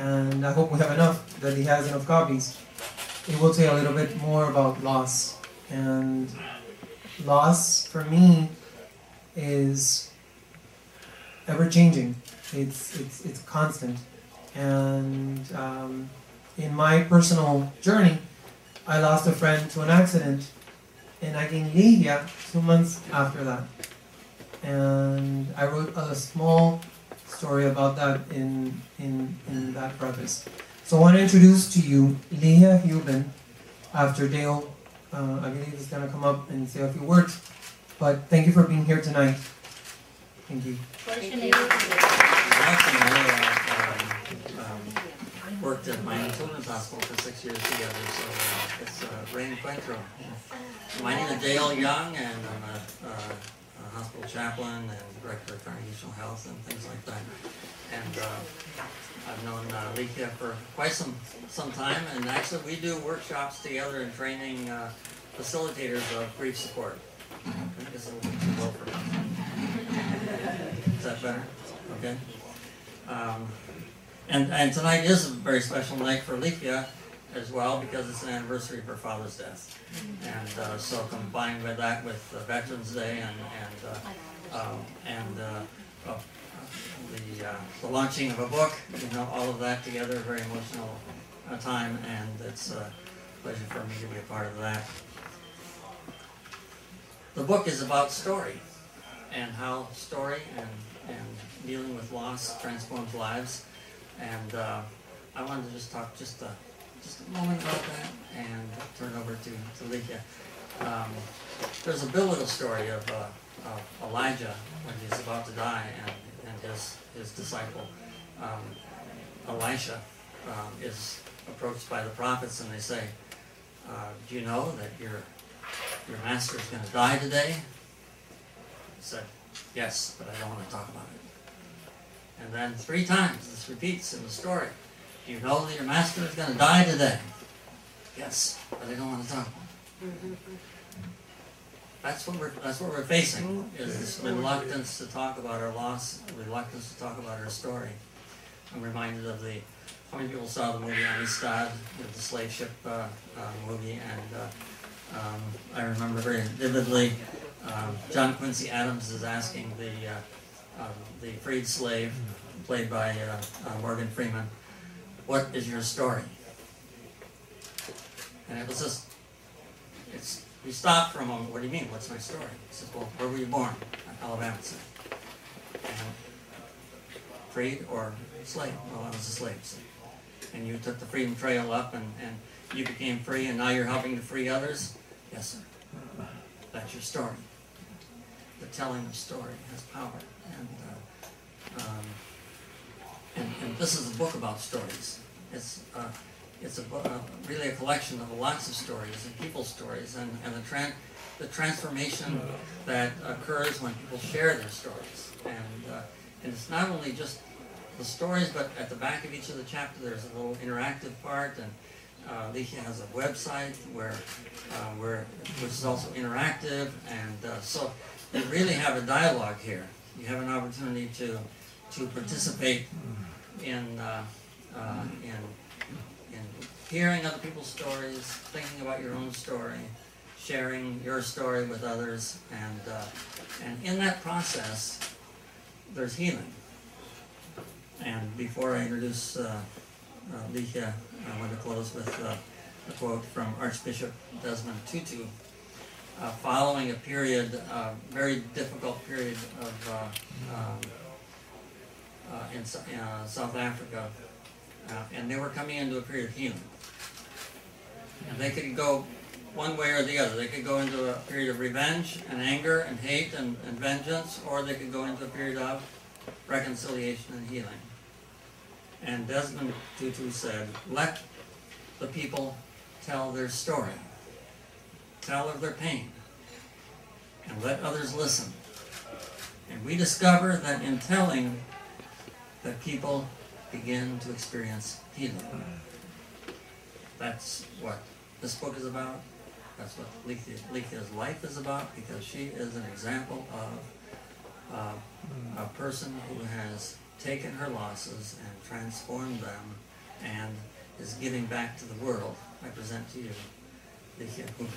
and I hope we have enough, that he has enough copies. It will tell a little bit more about loss. And loss, for me, is ever-changing. It's constant. And in my personal journey, I lost a friend to an accident, and I gained leukemia 2 months after that. And I wrote a small story about that in that preface. So I want to introduce to you Leah Hubin, after Dale, I believe, is going to come up and say a few words. But thank you for being here tonight. Thank you. Worked at my children's hospital for 6 years together, so it's re encuentro. My name is Dale Young, and I'm a hospital chaplain and director of congregational health and things like that. And I've known Likia for quite some time, and actually we do workshops together and training facilitators of grief support. I think it's a little bit too low for me. Is that better? Okay. And tonight is a very special night for Likia as well, because it's an anniversary of her father's death. And so combined with that, with Veterans Day and the launching of a book, you know, all of that together, a very emotional time, and it's a pleasure for me to be a part of that. The book is about story, and how story and dealing with loss transforms lives. And I wanted to just talk just a moment about that and turn over to Likia. There's a biblical story of Elijah when he's about to die, and his disciple Elisha is approached by the prophets, and they say, do you know that your master is going to die today? He said, yes, but I don't want to talk about it. And then 3 times this repeats in the story. Do you know that your master is going to die today? Yes, but I don't want to talk about it. That's what we're facing, is this reluctance to talk about our loss, reluctance to talk about our story. I'm reminded of how many people saw the movie Amistad, the slave ship movie, and I remember very vividly John Quincy Adams is asking the freed slave, played by Morgan Freeman, what is your story? And it was just, we stopped for a moment. What do you mean, what's my story? He says, well, where were you born? Alabama, sir. And freed or slave? Well, I was a slave, sir. And you took the freedom trail up, and you became free, and now you're helping to free others? Yes, sir. That's your story. The telling of story has power. And this is a book about stories. It's really a collection of lots of stories and people's stories, and the transformation that occurs when people share their stories. And it's not only just the stories, but at the back of each of the chapters there's a little interactive part, and Likia has a website which is also interactive, and so you really have a dialogue here. You have an opportunity to participate in hearing other people's stories, thinking about your own story, sharing your story with others, and in that process, there's healing. And before I introduce Likia, I want to close with a quote from Archbishop Desmond Tutu. Following a period, very difficult period in South Africa, and they were coming into a period of healing. And they could go one way or the other. They could go into a period of revenge and anger and hate and vengeance, or they could go into a period of reconciliation and healing. And Desmond Tutu said, let the people tell their story. Tell of their pain, and let others listen. And we discover that in telling, that people begin to experience healing. That's what this book is about. That's what Likia's life is about, because she is an example of a person who has taken her losses and transformed them and his giving back to the world, I present to you the Hiahuna.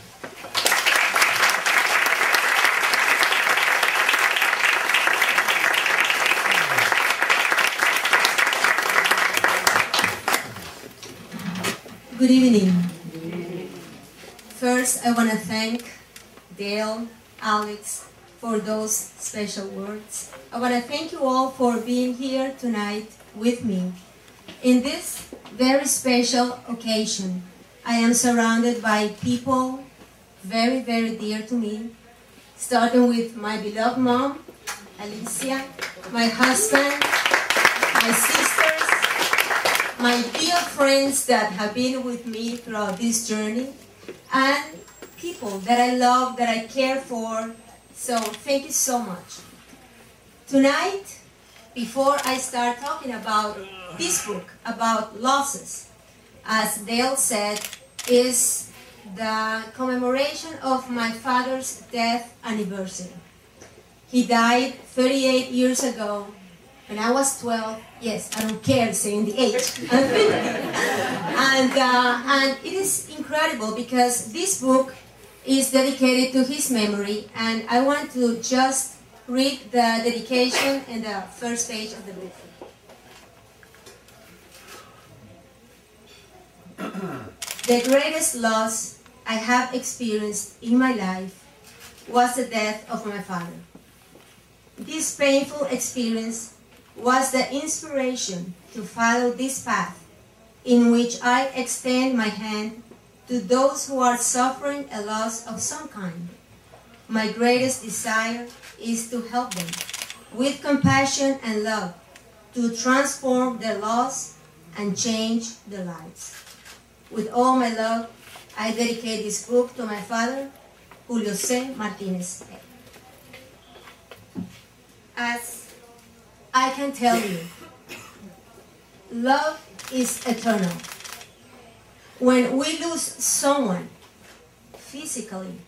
Good evening. First, I want to thank Dale, Alex, for those special words. I want to thank you all for being here tonight with me. In this very special occasion, I am surrounded by people very, very dear to me, starting with my beloved mom, Alicia, my husband, my sisters, my dear friends that have been with me throughout this journey, and people that I love, that I care for. So thank you so much. Tonight, before I start talking about this book, about losses, as Dale said, is the commemoration of my father's death anniversary. He died 38 years ago when I was 12. Yes, I don't care saying the age. And it is incredible because this book is dedicated to his memory, and I want to just read the dedication in the first page of the book. The greatest loss I have experienced in my life was the death of my father. This painful experience was the inspiration to follow this path in which I extend my hand to those who are suffering a loss of some kind. My greatest desire is to help them with compassion and love to transform their loss and change their lives. With all my love, I dedicate this book to my father, Julio C. Martinez. As I can tell you, love is eternal. When we lose someone, physically